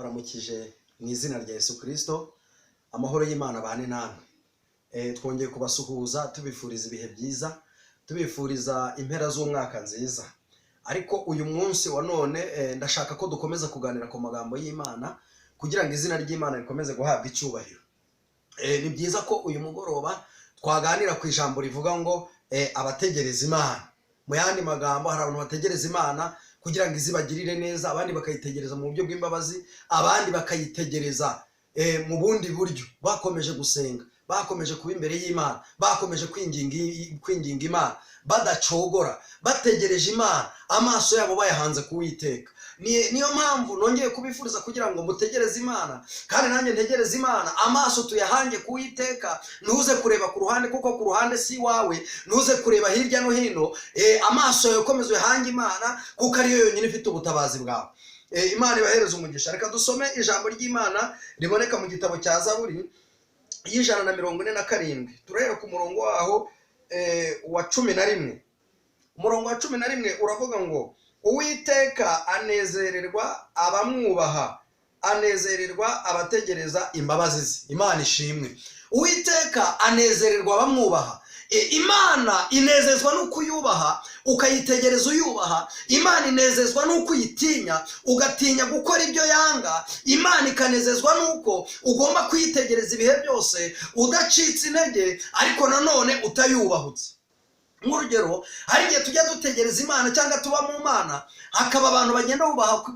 ndabaramukije mu izina rya Yesu Kristo. Amahoro y'Imana bane namwe. Twongeye kubasuhuza tubifuriza ibihe byiza, tubifuriza impera z'umwaka nziza. Ariko uyu munsi wa none ndashaka ko dukomeza kuganira ku magambo y'Imana kugira ngo izina ry'Imana rikomeze guhabwa icyubahiro. Ni byiza ko uyu mugoroba twaganira ku ijambo rivuga ngo abategereza Imana. Mu yandi magambo hari abantu bategereza Imana kugira ngo izibagirire neza, abandi bakayitegereza mu buryo bw'imbabazi, abandi bakayitegereza mu bundi buryo, bakomeje gusenga, bakomeje kuba imbere y'Imana, bakomeje kwinginga Imana, badacogora, bategereje Imana, amaso yabo bayahanze ku Uwiteka. Niyo mpamvu nongeye kubifuriza kugira ngo mutegereze Imana, kandi nanjye ntegereze Imana, amaso tuyahange ku Uwiteka. Ntuze kureba ku ruhande kuko ku ruhande si wawe, ntuze kureba hirya no hino, amaso yawe komeza uyahange Imana kuko ariyo yonyine ifite ubutabazi bwawe. Imana ibahereza umugisha. Reka dusome ijambo ry'Imana riboneka mu gitabo cya Zaburi y'147. Turahera ku murongo waho wa 11. Umurongo wa 11 uravuga ngo Uwiteka anezererwa abamwubaha, anezererwa abategereza imbabazi ze. Imana ishimwe. Uwiteka anezererwa abamwubaha. Imana inezezwa nuko uyubaha, ukayitegereza uyubaha. Imana inezezwa nuko uyitinya, ugatinya gukora ibyo yanga. Imana ikanezezwa nuko ugomba kuyitegereza ibihe byose udacitse intege, ariko nanone utayubahutse. Nk'urugero, hari igihe tujya dutegereza Imana cyangwa tuba mu Mana, hakaba abantu bagenda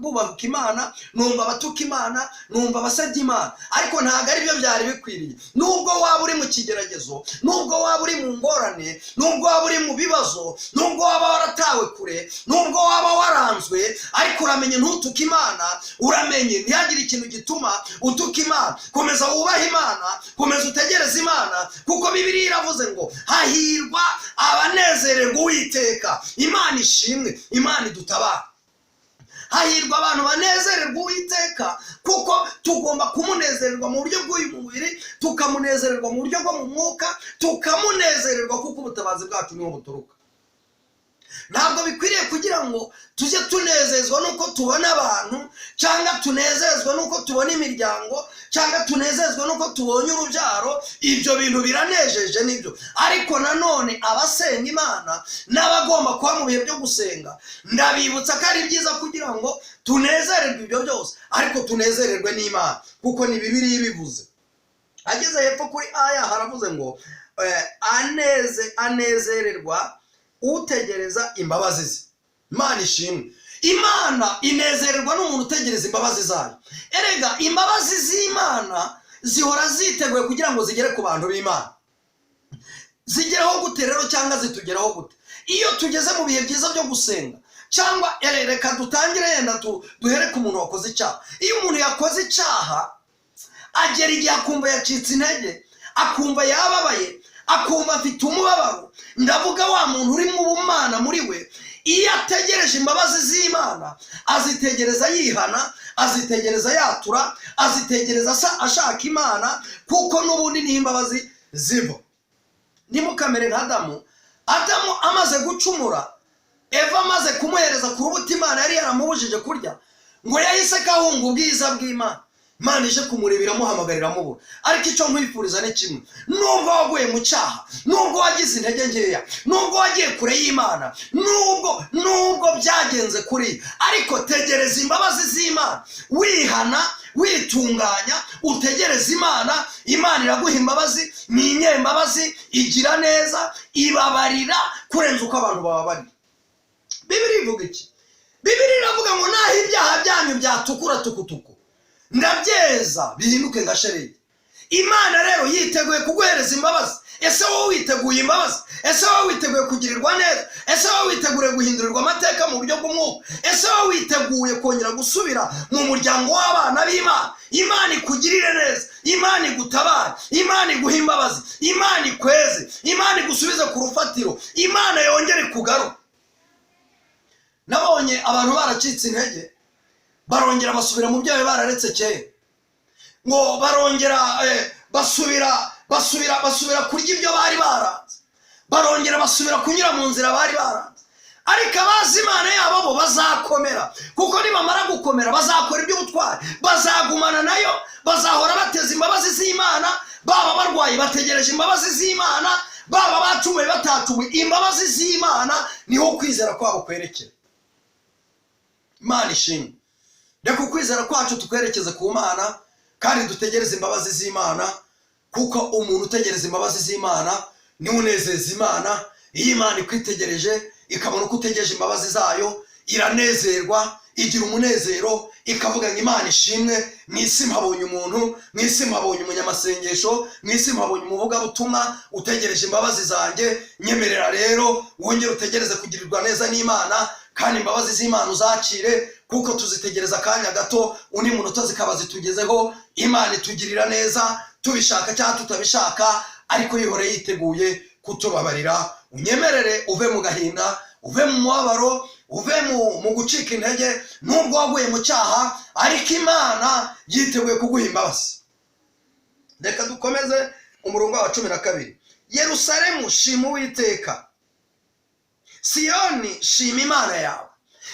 bubahuka Imana, numva batuka Imana, numva basebya Imana, ariko ntabwo ari byo byari bikwiriye. Nubwo waba uri mu kigeragezo, nubwo waba uri mu ngorane, nubwo waba uri mu bibazo, nubwo waba waratawe kure, nubwo waba waranzwe, ariko uramenye ntutuke Imana, uramenye ntihagire ikintu gituma utuka Imana. Komeza wubahe Imana, komeza utegereze Imana, kuko Bibiliya iravuze ngo hahirwa abanezererwa Uwiteka. Imana ishimwe, Imana idutabara. Hahirwa abantu banezererwa Uwiteka, kuko tugomba kumunezererwa mu buryo bw'uyu mubiri, tukamunezererwa mu buryo bwo mu mwuka, tukamunezererwa kuko ubutabazi bwacu niho buturuka. Ntabwo bikwiriye kugira ngo tujye tunezezwa nuko tubona abantu, cyangwa tunezezwa nuko tubona imiryango, cyangwa tunezezwa nuko tubonye urubyaro. Ibyo bintu biranejeje nibyo, ariko nanone abasenga Imana n'abagomba kuba mu bihe byo gusenga, ndabibutsa ko ari byiza kugira ngo tunezererwe ibyo byose, ariko tunezererwe n'Imana, kuko ni Bibiliya ibivuze. Ageze hepfo kuri aya haravuze ngo anezererwa utegereza imbabazi ze. Imana ishimwe. Imana inezererwa n'umuntu utegereza imbabazi zayo. Erega imbabazi z'Imana zihora ziteguye kugira ngo zigere ku bantu b'Imana. Zigeraho gute rero, cyangwa zitugeraho gute? Iyo tugeze mu bihe byiza byo gusenga, cyangwa reka dutangire yenda duhere ku muntu wakoze icyaha. Iyo umuntu yakoze icyaha, agera igihe akumva yacitse intege, akumva yababaye, akumva afite umubabaro. Ndavuga wa muntu uri mu bumana muri we, iyo ategereje imbabazi z'Imana, azitegereza yihana, azitegereza yatura, azitegereza ashaka Imana, kuko n'ubundi niho imbabazi ziva. Ntimukamere nka Adamu amaze gucumura, Eva amaze kumuhereza ku rubuto Imana yari yaramubujije kurya, ngo yahise kahunga ubwiza bw'Imana. Imana ije kumurebera amuhamagarira amubura. Ariko icyo nkwifuriza ni kimwe: nubwo waguye mu cyaha, nubwo wagize intege nkeya, nubwo wagiye kure y'Imana, nubwo byagenze kuri, ariko tegereza imbabazi z'Imana, wihana, witunganya, utegereza Imana. Imana iraguha imbabazi, ni inyembabazi, igira neza, ibabarira kurenza uko abantu bababarira. Bibiliya ivuga iki? Bibiliya iravuga ngo naho ibyaha byanyu byatukura tukutuku, ndabyeza bihinduke nka shelegi. Imana rero yiteguye kuguhereza imbabazi. Ese wowe witeguye imbabazi? Ese wowe witeguye kugirirwa neza? Ese wowe witeguye guhindurirwa amateka mu buryo bw'umwuka? Ese wowe witeguye kongera gusubira mu muryango w'abana b'Imana? Imana ikugirire neza, Imana igutabare, Imana iguha imbabazi, Imana ikweze, Imana igusubize ku rufatiro, Imana yongere kugaruka. Nabonye abantu baracitse intege, barongera basubira mu byawe bararetse kera, ngo barongera basubira kurya ibyo bari baranze, barongera basubira kunyura mu nzira bari baranze. ariko abazi Imana yabo bo bazakomera, kuko nibamara gukomera bazakora iby'ubutwari, bazagumana nayo, bazahora bateza imbabazi z'Imana, baba barwaye bategereje imbabazi z'Imana, baba bacumuye batatuwe imbabazi z'Imana, niho kwizera kwabo kwerekera. Imana ishimwe. Reka ukwizera kwacu tukwerekeze ku Mana, kandi dutegereze imbabazi z'Imana, kuko umuntu utegereza imbabazi z'Imana ni unezeza Imana. Iyo Imana ikwitegereje ikabona uko utegereje imbabazi zayo, iranezerwa, igira umunezero, ikavuga ngo Imana ishimwe, mw'isi mpabonye umuntu, mw'isi mpabonye umunyamasengesho, mw'isi mpabonye umuvugabutumwa utegereje imbabazi zanjye. Nyemerera rero wongere utegereze kugirirwa neza n'Imana, kandi imbabazi z'Imana uzakire, kuko tuzitegereza akanya gato, undi munota zikaba zitugezeho. Imana itugirira neza tubishaka cyangwa tutabishaka, ariko yihora yiteguye kutubabarira. Unyemerere uve mu gahinda, uve mu mubabaro, uve mu gucika intege, nubwo waguye mu cyaha, ariko Imana yiteguye kuguha imbabazi. Reka dukomeze umurongo wa 12. Yerusalemu shima Uwiteka, Siyoni shima Imana yawe.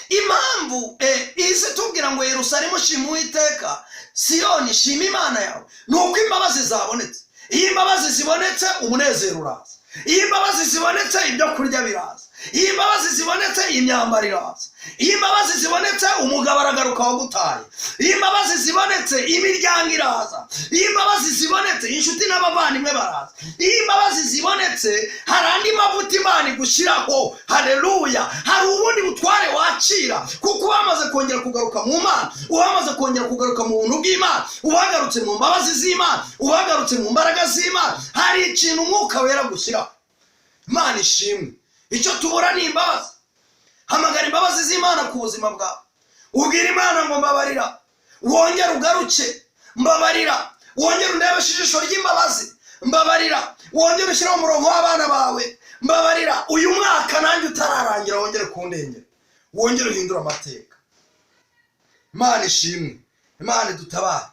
Impamvu izi tubwira ngo Yerusalemu shima Uwiteka, Siyoni shima Imana yawe, nuko imbabazi zabonetse. Iyo imbabazi zibonetse umunezero uraza, iyo imbabazi zibonetse ibyo kurya biraza, iyo imbabazi zibonetse imyambaro iraza, iyo imbabazi zibonetse umugabo aragaruka wagutaye, iyo imbabazi zibonetse imiryango iraza, iyo imbabazi zibonetse inshuti n'abavandimwe baraza, iyo imbabazi zibonetse hari andi mavuta Imana igushyiraho. Haleluya! Hari ubundi butware wakira, kuko wamaze kongera kugaruka mu Mana, wamaze kongera kugaruka mu buntu bw'Imana, uhagarutse mu mbabazi z'Imana, uhagarutse mu mbaraga z'Imana. Hari ikintu Umwuka Wera gushyiraho. Imana ishimwe. Icyo tubura ni imbabazi. Hamagara imbabazi z'Imana ku buzima bwawe, ubwira Imana ngo mbabarira, wongere ugaruke, mbabarira, wongere undebeshe ijisho ry'imbabazi, mbabarira, wongere ushyiraho umurongo w'abana bawe, mbabarira, uyu mwaka nanjye utararangira wongere kundengera, wongere uhindura amateka. Imana ishimwe. Imana idutabare.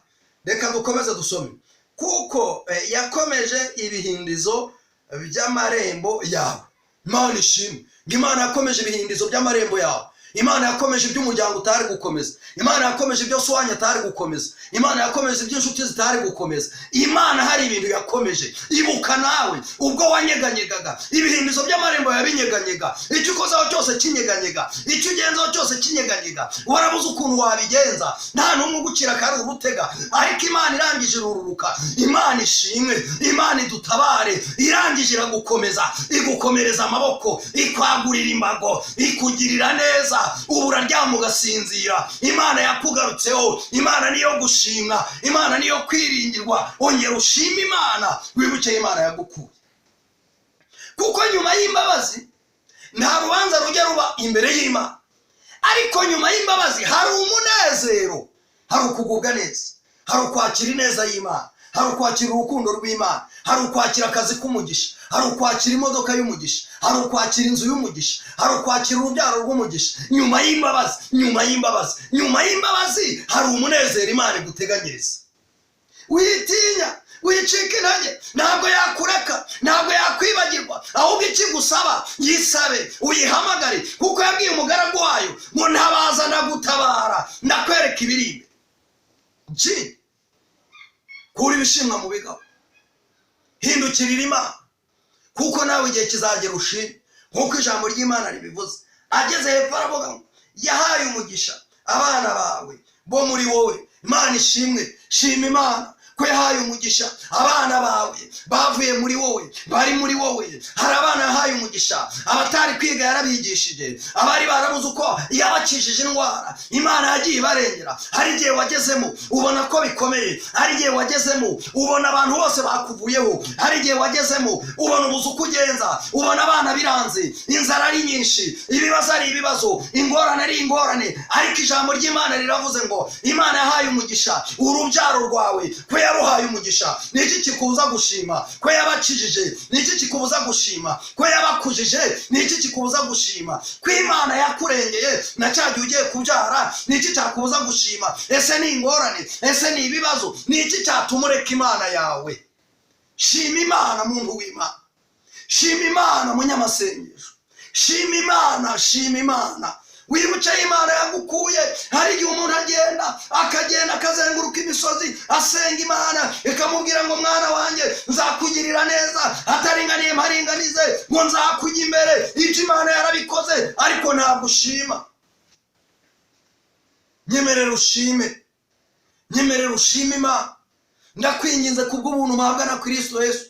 Reka dukomeze dusome, kuko yakomeje ibihindizo by'amarembo yawe. Imana ishimwe. Imana yakomeje ibihindizo by'amarembo yawe. Imana yakomeje iby'umuryango utari gukomeza, Imana yakomeje ibyo swanya atari gukomeza, Imana yakomeje iby'inshuti zitari gukomeza. Imana hari ibintu yakomeje. Ibuka nawe ubwo wanyeganyegaga, ibihindizo by'amarembo yabinyeganyega, icyo ukozaho cyose kinyeganyega, icyo ugenzaho cyose kinyeganyega, warabuze ukuntu wabigenza, nta n'umwe ugukira kari urutega, ariko Imana irangije irururuka. Imana ishimwe. Imana idutabare. Irangije iragukomeza, igukomereza amaboko, ikwagurira imbago, ikugirira neza, ubu uraryama ugasinzira. Imana yakugarutseho. Imana niyo gushimwa, Imana niyo kwiringirwa. Ongera ushima Imana, wibuke Imana yagukuye, kuko nyuma y'imbabazi nta rubanza rujya ruba imbere y'Imana, ariko nyuma y'imbabazi hari umunezero, hari ukugubwa neza, hari ukwakira ineza y'Imana, hari ukwakira urukundo rw'Imana, hari ukwakira akazi k'umugisha, hari ukwakira imodoka y'umugisha, hari ukwakira inzu y'umugisha, hari ukwakira urubyaro rw'umugisha. Nyuma y'imbabazi, nyuma y'imbabazi, nyuma y'imbabazi hari umunezero Imana iguteganyiriza. Witinya, wicika intege, ntabwo yakureka, ntabwo yakwibagirwa, ahubwo ikigusaba yisabe, uyihamagare, kuko yabwiye umugaragu wayo ngo ntabaza ndagutabara, ndakwereka ibiri imbere. Kura ibishimwa mu bigabo, hindukirira Imana, kuko nawe igihe kizagera ushime, nk'uko ijambo ry'Imana ribivuze. Ageze hepfo aravuga ngo yahaye umugisha abana bawe bo muri wowe. Imana ishimwe. Shima Imana ko yahaye umugisha abana bawe bavuye muri wowe, bari muri wowe. Hari abana yahaye umugisha, abatari kwiga yarabigishije, abari barabuze uko yabakijije indwara, Imana yagiye ibarengera. Hari igihe wagezemo ubona ko bikomeye, hari igihe wagezemo ubona abantu bose bakuvuyeho, hari igihe wagezemo ubona ubuze uko ugenza, ubona abana biranze, inzara ari nyinshi, ibibazo ari ibibazo, ingorane ari ingorane, ariko ijambo ry'Imana riravuze ngo Imana yahaye umugisha urubyaro rwawe. Ko yaruhaye umugisha, niki kikubuza gushima? Ko yabakijije, niki kikubuza gushima? Ko yabakujije, niki kikubuza gushima? Ko Imana yakurengeye na cyagiye ugiye kubyara, niki cyakubuza gushima? Ese ni ingorane? Ese ni ibibazo? Niki cyatuma ureka Imana yawe? Shima Imana muntu w'Imana, shima Imana munyamasengesho, shima Imana, shima Imana. Wibuke Imana yagukuye. Hari igihe umuntu agenda akazenguruka imisozi asenga Imana ikamubwira ngo mwana wanjye nzakugirira neza, ataringaniye mparinganize, ngo nzakujya imbere. Ibyo Imana yarabikoze ariko ntabwo ushima. Nyemerera ushime, nyemerera ushime Imana. Ndakwinginze kubw'ubuntu mpabwa na Kristo Yesu,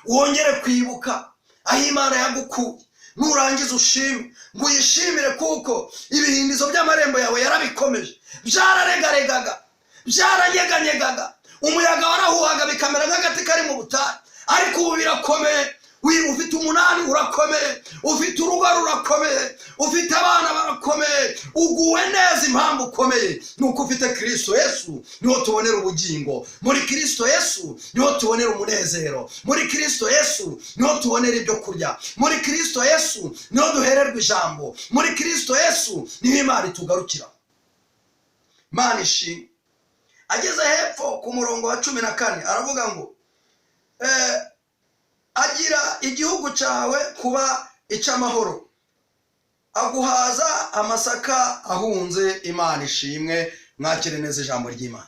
wongere kwibuka aho Imana yagukuye. Nurangiza ushime, ngo uyishimire kuko ibihindizo by'amarembo yawe yarabikomeje. Byararegaregaga, byarayeganyegaga, umuyaga warahuhaga bikamera nk'agati kari mu butayu, ariko ubu birakomeye. Ufite umunani urakomeye, ufite urugo rurakomeye, ufite abana barakomeye, uguwe neza. Impamvu ukomeye nuko ufite Kristo Yesu. Niho tubonera ubugingo. Muri Kristo Yesu niho tubonera umunezero. Muri Kristo Yesu niho tubonera ibyo kurya. Muri Kristo Yesu niho duhererwa ijambo. Muri Kristo Yesu niho Imana itugarukira. Imana ishimwe. Ageze hepfo ku murongo wa 14 aravuga ngo agira igihugu cyawe kuba icy'amahoro, aguhaza amasaka ahunze. Imana ishimwe. Mwakire neza ijambo ry'Imana.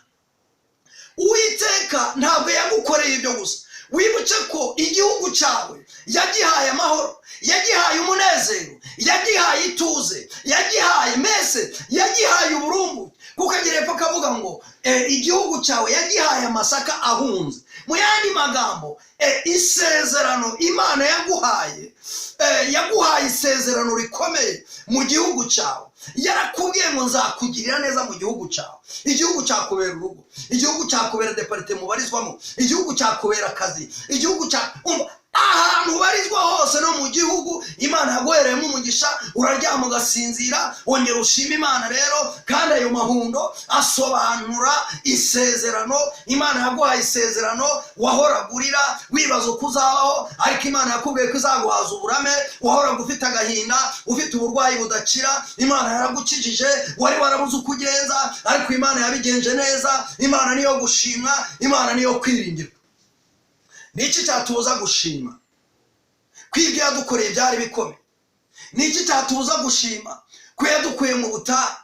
Uwiteka ntabwo yagukoreye ibyo gusa. Wibuke ko igihugu cyawe yagihaye amahoro, yagihaye umunezero, yagihaye ituze, yagihaye mese, yagihaye uburumbu. Kuko agira epfo akavuga ngo igihugu cyawe yagihaye amasaka ahunze. Mu yandi magambo, isezerano Imana yaguhaye isezerano rikomeye mu gihugu cyawe. Yarakubwiye ngo nzakugirira neza mu gihugu cyawe. Igihugu cyakubera urugo, igihugu cyakubera departement mubarizwamo, igihugu cyakubera akazi, igihugu ahantu ubarizwa hose no mu gihugu Imana yaguhereyemo umugisha. Uraryama ugasinzira, wongera ushima Imana rero. Kandi ayo mahundo asobanura isezerano. Imana yaguhaye isezerano wahoragurira wibaza uko uzabaho, ariko Imana yakubwiye ko izaguhaza uburame. Wahoraga ufite agahinda, ufite uburwayi budakira, Imana yaragukijije. Wari warabuze uko ugenza, ariko Imana yabigenje neza. Imana niyo gushimwa, Imana niyo kwiringirwa. Niki cyatubuza gushima? Kwibyo yadukoreye byari bikomeye. Niki cyatubuza gushima? Ko yadukuye mu butayu.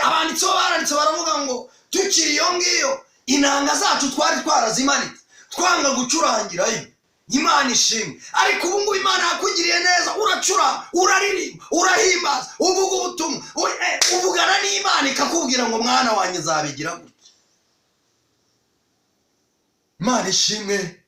Abanditsi baranditse baravuga ngo tukiri iyo ngiyo inanga zacu twari twarazimanitse, twanga gucurangirayo. Imana ishimwe. Ariko ubu ngubu Imana yakugiriye neza, uracura, uraririmba, urahimbaza, uvuga ubutumwa, uvugana n'Imana ikakubwira ngo mwana wanjye zabigira gutya. Imana ishimwe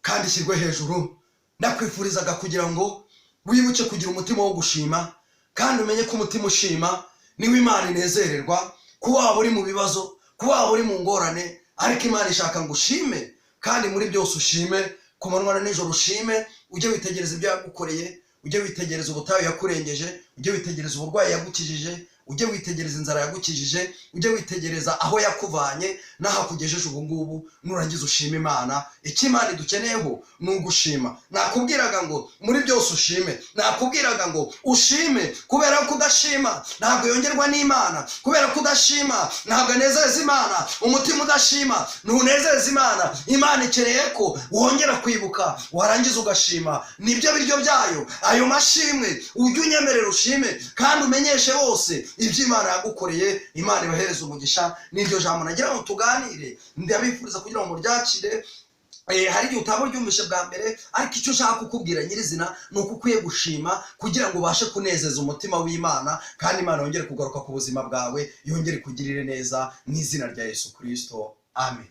kandi ishyirwe hejuru. Ndakwifurizaga kugira ngo wibuke kugira umutima wo gushima, kandi umenye ko umutima ushima niwe Imana inezererwa. Kuba waba uri mu bibazo, kuba waba uri mu ngorane, ariko Imana ishaka ngo ushime, kandi muri byose ushime. Ku manywa na nijoro ushime. Ujye witegereza ibyo yagukoreye, ujye witegereza ubutayu yakurengeje, ujye witegereza uburwayi yagukijije, ujye witegereza inzara yagukijije, ujye witegereza aho yakuvanye n'aho akugejeje ubu ngubu. Nurangiza ushima Imana. Icyo Imana idukeneyeho ni ugushima. Nakubwiraga ngo muri byose ushime, nakubwiraga ngo ushime. Kubera ko udashima ntabwo yongerwa n'Imana, kubera ko udashima ntabwo anezeza Imana. Umutima udashima ntunezeza Imana. Imana ikeneye ko wongera kwibuka, warangiza ugashima. Nibyo biryo byayo ayo mashimwe. Ujye unyemerera ushime, kandi umenyeshe bose ibyo Imana yagukoreye. Imana ibahereza umugisha. N'iryo jambo nagira ngo tuganire, ndabifuriza kugira ngo muryakire. Hari igihe utaba uryumvishe bwa mbere, ariko icyo ushaka kukubwira nyirizina ni uko ukwiye gushima kugira ngo ubashe kunezeza umutima w'Imana, kandi Imana yongere kugaruka ku buzima bwawe, yongere kugirire neza mu izina rya Yesu Kristo. Amen.